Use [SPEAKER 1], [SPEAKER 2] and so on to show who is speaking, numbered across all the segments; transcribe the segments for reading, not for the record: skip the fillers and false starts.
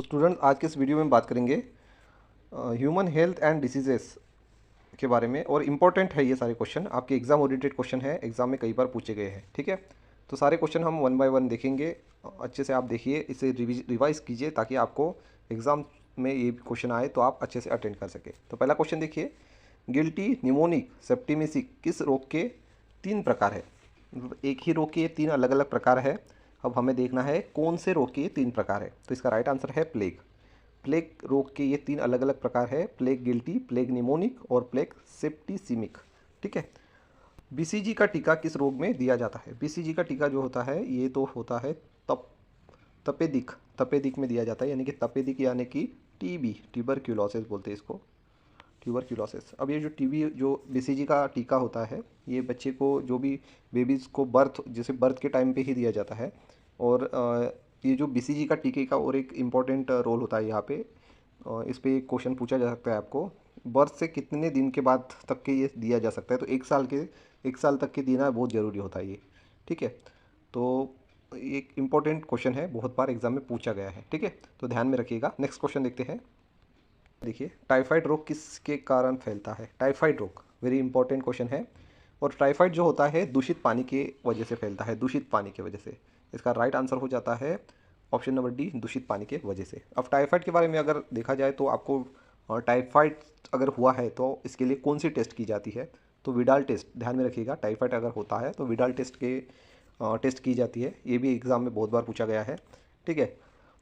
[SPEAKER 1] Students, आज के इस वीडियो में बात करेंगे ह्यूमन हेल्थ एंड डिसीजेस के बारे में। और इम्पॉर्टेंट है ये सारे क्वेश्चन, आपके एग्ज़ाम ओरिएंटेड क्वेश्चन है, एग्ज़ाम में कई बार पूछे गए हैं। ठीक है, तो सारे क्वेश्चन हम वन बाय वन देखेंगे। अच्छे से आप देखिए, इसे रिवाइज कीजिए ताकि आपको एग्ज़ाम में ये क्वेश्चन आए तो आप अच्छे से अटेंड कर सके। तो पहला क्वेश्चन देखिए, गिल्टी न्यूमोनिक सेप्टिमिसिक किस रोग के 3 प्रकार है। मतलब एक ही रोग के 3 अलग अलग प्रकार है। अब हमें देखना है कौन से रोग के ये 3 प्रकार है। तो इसका राइट आंसर है प्लेग। प्लेग रोग के ये 3 अलग अलग प्रकार है, प्लेग गिल्टी, प्लेग निमोनिक और प्लेग सेप्टिसिमिक। ठीक है, बीसीजी का टीका किस रोग में दिया जाता है। बीसीजी का टीका जो होता है ये तो होता है तपेदिक, तपेदिक में दिया जाता है, यानी कि तपेदिक यानी कि टीबी, ट्यूबरक्यूलोसिस बोलते हैं इसको, ट्यूबरक्यूलोसिस। अब ये जो टीबी जो बीसीजी का टीका होता है, ये बच्चे को, जो भी बेबीज़ को बर्थ, जैसे बर्थ के टाइम पे ही दिया जाता है। और ये जो बीसीजी का टीके का और एक इम्पॉर्टेंट रोल होता है यहाँ पे। इस पे एक क्वेश्चन पूछा जा सकता है आपको, बर्थ से कितने दिन के बाद तक के ये दिया जा सकता है। तो 1 साल तक के देना बहुत ज़रूरी होता है ये। ठीक है, तो एक इम्पॉर्टेंट क्वेश्चन है, बहुत बार एग्जाम में पूछा गया है। ठीक है, तो ध्यान में रखिएगा। नेक्स्ट क्वेश्चन देखते हैं। देखिए, टाइफाइड रोग किसके कारण फैलता है। टाइफाइड रोग वेरी इंपॉर्टेंट क्वेश्चन है। और टाइफाइड जो होता है दूषित पानी की वजह से फैलता है, दूषित पानी की वजह से। इसका राइट आंसर हो जाता है ऑप्शन नंबर डी, दूषित पानी की वजह से। अब टाइफाइड के बारे में अगर देखा जाए तो आपको टाइफाइड अगर हुआ है तो इसके लिए कौन सी टेस्ट की जाती है। तो विडाल टेस्ट, ध्यान में रखिएगा। टाइफाइड अगर होता है तो विडाल टेस्ट के टेस्ट की जाती है। ये भी एग्ज़ाम में बहुत बार पूछा गया है। ठीक है,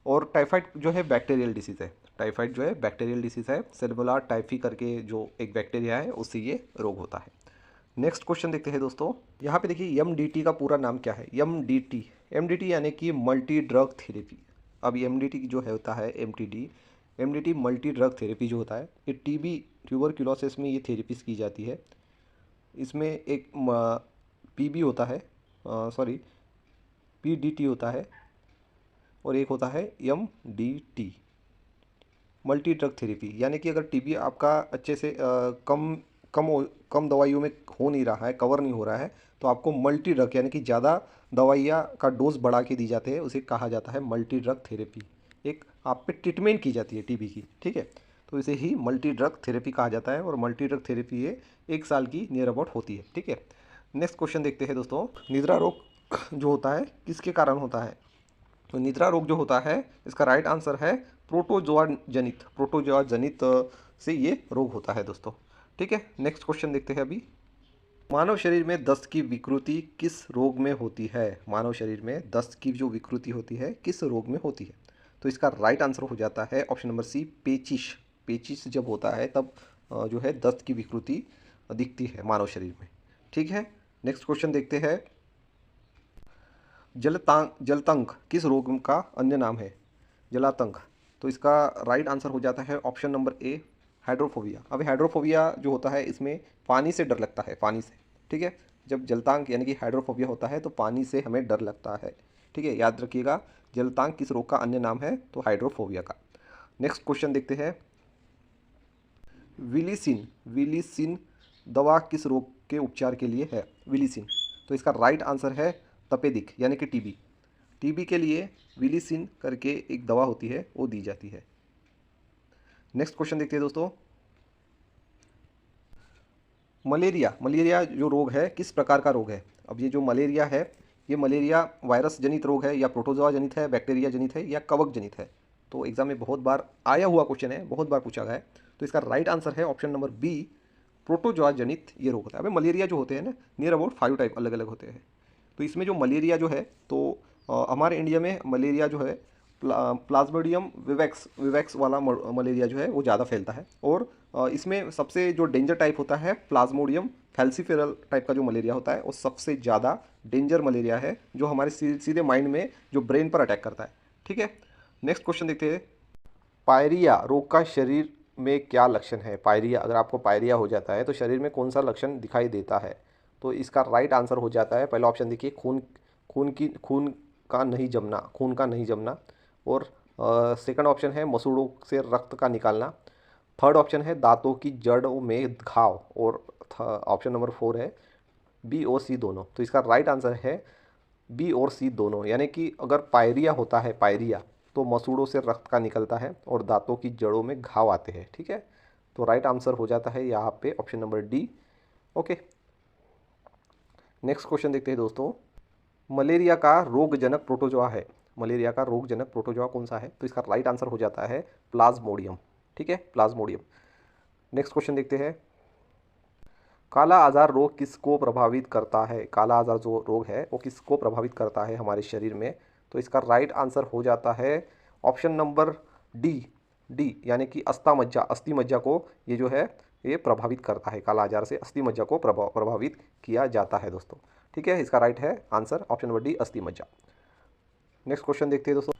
[SPEAKER 1] और टाइफाइड जो है बैक्टीरियल डिसीज़ है। टाइफाइड जो है बैक्टीरियल डिसीज़ है, सेलुलर टाइफी करके जो एक बैक्टीरिया है उससे ये रोग होता है। नेक्स्ट क्वेश्चन देखते हैं दोस्तों। यहाँ पे देखिए, एमडीटी का पूरा नाम क्या है। एमडीटी, एमडीटी यानी कि मल्टी ड्रग थेरेपी। अब एमडीटी जो है होता है एमडीटी मल्टी ड्रग थेरेपी जो होता है, ये टीबी ट्यूबरक्यूलोसिस में ये थेरेपीज की जाती है। इसमें एक पीबी होता है, सॉरी पीडीटी होता है, और एक होता है एमडीटी मल्टी ड्रग थेरेपी। यानी कि अगर टीबी आपका अच्छे से कम दवाइयों में हो नहीं रहा है, कवर नहीं हो रहा है, तो आपको मल्टी ड्रग यानी कि ज़्यादा दवाइयाँ का डोज बढ़ा के दी जाते हैं, उसे कहा जाता है मल्टी ड्रग थेरेपी। एक आप पे ट्रीटमेंट की जाती है टीबी की। ठीक है, तो इसे ही मल्टी ड्रग थेरेपी कहा जाता है। और मल्टी ड्रग थेरेपी ये 1 साल की नियर अबाउट होती है। ठीक है, नेक्स्ट क्वेश्चन देखते हैं दोस्तों। निद्रा रोग जो होता है किसके कारण होता है। तो निद्रा रोग जो होता है, इसका राइट आंसर है प्रोटोजोआ जनित, प्रोटोजोआ जनित से ये रोग होता है दोस्तों। ठीक है, नेक्स्ट क्वेश्चन देखते हैं अभी। मानव शरीर में दस्त की विकृति किस रोग में होती है। मानव शरीर में दस्त की जो विकृति होती है किस रोग में होती है। तो इसका राइट आंसर हो जाता है ऑप्शन नंबर सी, पेचिश। पेचिश जब होता है तब जो है दस्त की विकृति दिखती है मानव शरीर में। ठीक है, नेक्स्ट क्वेश्चन देखते हैं। जलतंक किस रोग का अन्य नाम है। जलातंक, तो इसका राइट आंसर हो जाता है ऑप्शन नंबर ए, हाइड्रोफोबिया। अब हाइड्रोफोबिया जो होता है इसमें पानी से डर लगता है, पानी से। ठीक है, जब जलतांक यानी कि हाइड्रोफोबिया होता है तो पानी से हमें डर लगता है। ठीक है, याद रखिएगा, जलतांक किस रोग का अन्य नाम है, तो हाइड्रोफोबिया का। नेक्स्ट क्वेश्चन देखते हैं। विलिसिन, विलिसिन दवा किस रोग के उपचार के लिए है। विलिसिन, तो इसका राइट आंसर है तपेदिक यानी कि टीबी। टीबी के लिए विलिसिन करके एक दवा होती है, वो दी जाती है। नेक्स्ट क्वेश्चन देखते हैं दोस्तों। मलेरिया, मलेरिया जो रोग है किस प्रकार का रोग है। अब ये जो मलेरिया है, ये मलेरिया वायरस जनित रोग है या प्रोटोजोआ जनित है, बैक्टीरिया जनित है या कवक जनित है। तो एग्जाम में बहुत बार आया हुआ क्वेश्चन है, बहुत बार पूछा गया है। तो इसका राइट आंसर है ऑप्शन नंबर बी, प्रोटोजोआ जनित ये रोग होता है। अभी मलेरिया जो होते हैं ना, नियर अबाउट 5 टाइप अलग अलग होते हैं। तो इसमें जो मलेरिया जो है, तो हमारे इंडिया में मलेरिया जो है प्लाज्मोडियम विवैक्स, विवैक्स वाला मलेरिया जो है वो ज़्यादा फैलता है। और इसमें सबसे जो डेंजर टाइप होता है प्लाज्मोडियम फैल्सीफेरल टाइप का जो मलेरिया होता है, वो सबसे ज़्यादा डेंजर मलेरिया है, जो हमारे सीधे माइंड में, जो ब्रेन पर अटैक करता है। ठीक है, नेक्स्ट क्वेश्चन देखते हैं। पायरिया रोग का शरीर में क्या लक्षण है। पायरिया, अगर आपको पायरिया हो जाता है तो शरीर में कौन सा लक्षण दिखाई देता है। तो इसका राइट आंसर हो जाता है, पहला ऑप्शन देखिए, खून का नहीं जमना, खून का नहीं जमना। और सेकंड ऑप्शन है मसूड़ों से रक्त का निकालना। थर्ड ऑप्शन है दांतों की जड़ों में घाव। और ऑप्शन नंबर 4 है बी और सी दोनों। तो इसका राइट आंसर है बी और सी दोनों। यानी कि अगर पायरिया होता है, पायरिया, तो मसूड़ों से रक्त का निकलता है और दांतों की जड़ों में घाव आते हैं। ठीक है, तो राइट आंसर हो जाता है यहाँ पे option number D. Okay, next question देखते हैं दोस्तों। मलेरिया का रोगजनक प्रोटोजोआ है, मलेरिया का रोगजनक प्रोटोजोआ कौन सा है? तो इसका राइट आंसर हो जाता है प्लाज्मोडियम। ठीक है, प्लाज्मोडियम। नेक्स्ट क्वेश्चन देखते हैं। काला आजार रोग किसको प्रभावित करता है? काला आजार जो रोग है वो किसको प्रभावित करता है हमारे शरीर में? तो इसका राइट आंसर हो जाता है ऑप्शन नंबर डी, डी यानी कि अस्थामज्जा, अस्थि मज्जा को ये जो है ये प्रभावित करता है। काला आजार से अस्थि मज्जा को प्रभावित किया जाता है दोस्तों। ठीक है, इसका राइट है आंसर ऑप्शन नंबर डी, अस्थि मज्जा। नेक्स्ट क्वेश्चन देखते हैं दोस्तों।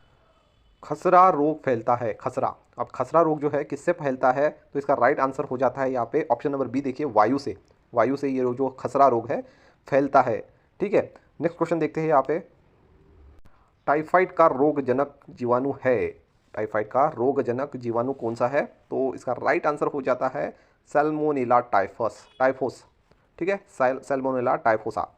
[SPEAKER 1] खसरा रोग फैलता है, खसरा, अब खसरा रोग जो है किससे फैलता है? तो इसका राइट आंसर हो जाता है यहाँ पे ऑप्शन नंबर बी, देखिए वायु से, वायु से ये जो खसरा रोग है फैलता है। ठीक है, नेक्स्ट क्वेश्चन देखते हैं यहाँ पे। टाइफाइड का रोगजनक जीवाणु है, टाइफाइड का रोगजनक जीवाणु कौन सा है? तो इसका राइट आंसर हो जाता है सैल्मोनेला टाइफस, टाइफोस। ठीक है, सैल्मोनेला टाइफोसा,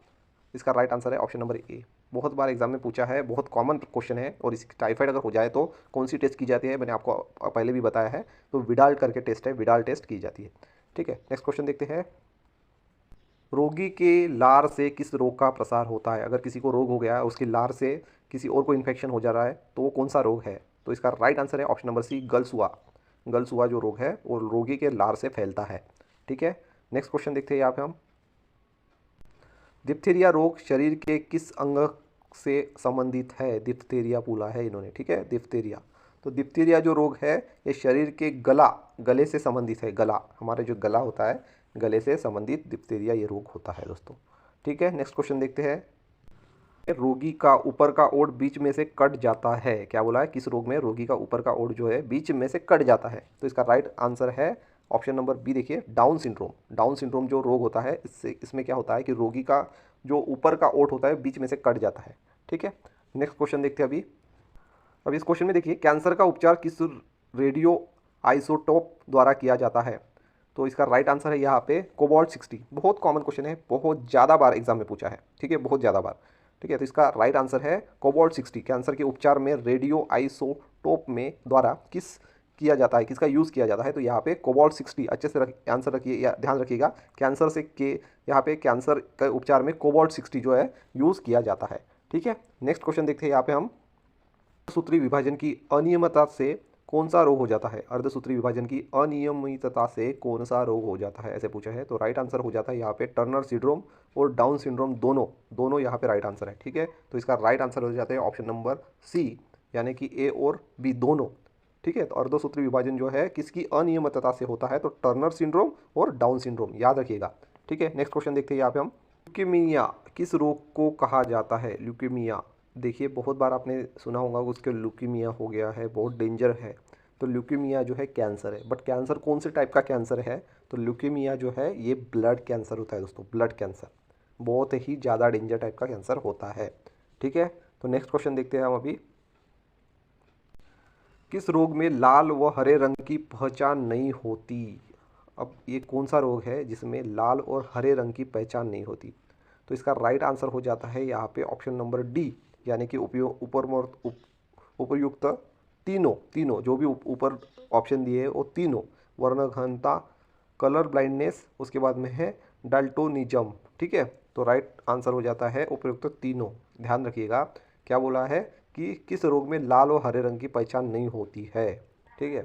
[SPEAKER 1] इसका राइट आंसर है ऑप्शन नंबर ए। बहुत बार एग्जाम में पूछा है, बहुत कॉमन क्वेश्चन है। और इस टाइफाइड अगर हो जाए तो कौन सी टेस्ट की जाती है, मैंने आपको पहले भी बताया है, तो विडाल करके टेस्ट है, विडाल टेस्ट की जाती है। ठीक है, नेक्स्ट क्वेश्चन देखते हैं। रोगी के लार से किस रोग का प्रसार होता है? अगर किसी को रोग हो गया है, उसकी लार से किसी और को इन्फेक्शन हो जा रहा है, तो वो कौन सा रोग है? तो इसका राइट आंसर है ऑप्शन नंबर सी, गलसुआ। गलसुआ जो रोग है वो रोगी के लार से फैलता है। ठीक है, नेक्स्ट क्वेश्चन देखते हैं यहाँ पे हम। डिप्थीरिया रोग शरीर के किस अंग से संबंधित है? डिप्थीरिया बोला है इन्होंने। ठीक है, डिप्थीरिया, तो डिप्थीरिया जो रोग है ये शरीर के गले से संबंधित है। गला, हमारे जो गला होता है, गले से संबंधित डिप्थीरिया ये रोग होता है दोस्तों। ठीक है, नेक्स्ट क्वेश्चन देखते हैं। रोगी का ऊपर का ओठ बीच में से कट जाता है, क्या बोला है? किस रोग में रोगी का ऊपर का ओठ जो है बीच में से कट जाता है? तो इसका राइट आंसर है ऑप्शन नंबर बी, देखिए डाउन सिंड्रोम। डाउन सिंड्रोम जो रोग होता है इसमें क्या होता है कि रोगी का जो ऊपर का ओठ होता है बीच में से कट जाता है। ठीक है, नेक्स्ट क्वेश्चन देखते हैं अभी इस क्वेश्चन में देखिए, कैंसर का उपचार किस रेडियो आइसोटोप द्वारा किया जाता है? तो इसका राइट आंसर है यहाँ पे कोबाल्ट 60। बहुत कॉमन क्वेश्चन है, बहुत ज़्यादा बार एग्जाम में पूछा है। ठीक है, बहुत ज़्यादा बार। ठीक है, तो इसका राइट आंसर है कोबाल्ट 60। कैंसर के उपचार में रेडियो आइसोटोप में द्वारा किस किया जाता है, किसका यूज़ किया जाता है? तो यहाँ पे कोबाल्ट 60 अच्छे से आंसर रखिए या ध्यान रखिएगा। कैंसर से के यहाँ पे कैंसर के उपचार में कोबाल्ट 60 जो है यूज़ किया जाता है। ठीक है, नेक्स्ट क्वेश्चन देखते हैं यहाँ पे हम। सूत्री विभाजन की अनियमितता से कौन सा रोग हो जाता है? अर्धसूत्री विभाजन की अनियमितता से कौन सा रोग हो जाता है, ऐसे पूछा है। तो राइट आंसर हो जाता है यहाँ पे टर्नर सिंड्रोम और डाउन सिंड्रोम, दोनों यहाँ पे राइट आंसर है। ठीक है, तो इसका राइट आंसर हो जाता है ऑप्शन नंबर सी, यानी कि ए और बी दोनों। ठीक है, तो अर्धसूत्री विभाजन जो है किसकी अनियमितता से होता है? तो टर्नर सिंड्रोम और डाउन सिंड्रोम, याद रखिएगा। ठीक है, नेक्स्ट क्वेश्चन देखते हैं यहाँ पे हम। ल्यूकेमिया किस रोग को कहा जाता है? ल्यूकेमिया, देखिए बहुत बार आपने सुना होगा उसके ल्यूकीमिया हो गया है, बहुत डेंजर है। तो ल्यूकीमिया जो है कैंसर है, बट कैंसर कौन से टाइप का कैंसर है? तो ल्यूकीमिया जो है ये ब्लड कैंसर होता है दोस्तों, ब्लड कैंसर, बहुत ही ज़्यादा डेंजर टाइप का कैंसर होता है। ठीक है, तो नेक्स्ट क्वेश्चन देखते हैं हम अभी। किस रोग में लाल व हरे रंग की पहचान नहीं होती? अब ये कौन सा रोग है जिसमें लाल और हरे रंग की पहचान नहीं होती? तो इसका राइट आंसर हो जाता है यहाँ पे ऑप्शन नंबर डी, यानी कि उपयुक्त तीनों जो भी ऊपर ऑप्शन दिए हैं वो तीनों, वर्णघनता, कलर ब्लाइंडनेस, उसके बाद में है डाल्टोनिज्म। ठीक है, तो राइट आंसर हो जाता है उपयुक्त तीनों। ध्यान रखिएगा, क्या बोला है कि किस रोग में लाल और हरे रंग की पहचान नहीं होती है। ठीक है,